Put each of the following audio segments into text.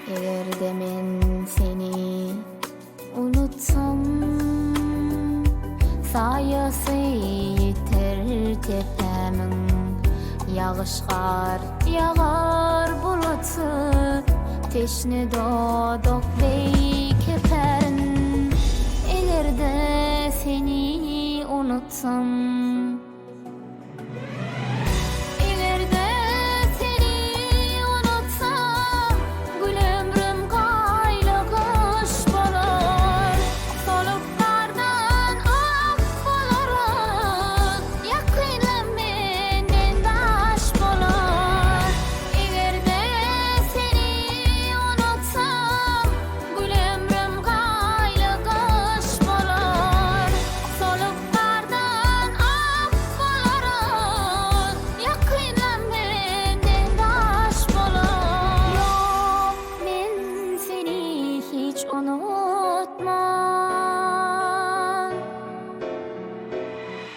Eğer de men seni unutsam, sayası yeter tepemin. Yağışgar yağar bulutsu, teşne dodok bey keperin. Eğer de seni unutsam, unutmam.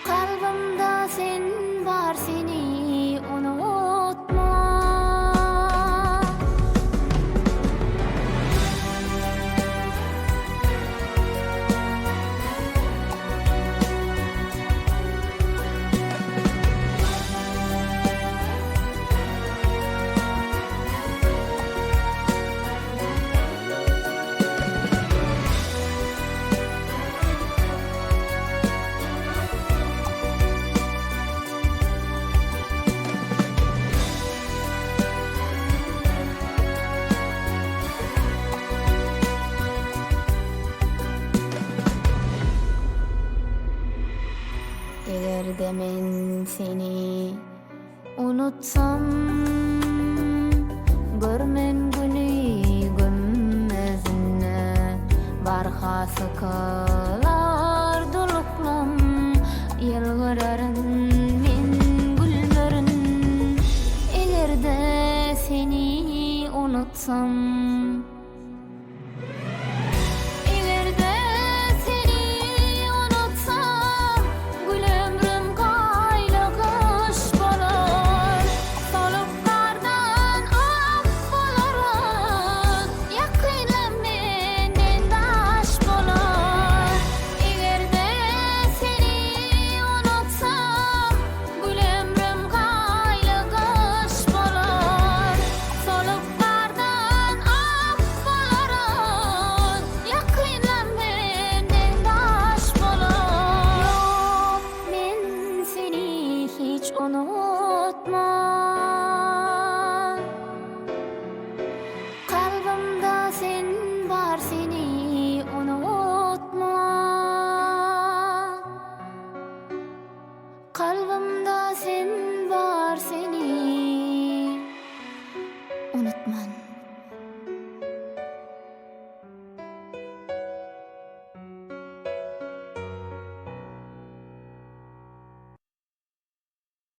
Kalbimda sen var, seni unutmam. Eğer de men seni unutsam, görmen günü gömmezine, barhası kılar duluklam, yılgırarın men güllerin. Eğer de seni unutsam, unutmam. Kalbimda sen var, seni unutmam. Kalbimda sen var, seni unutmam.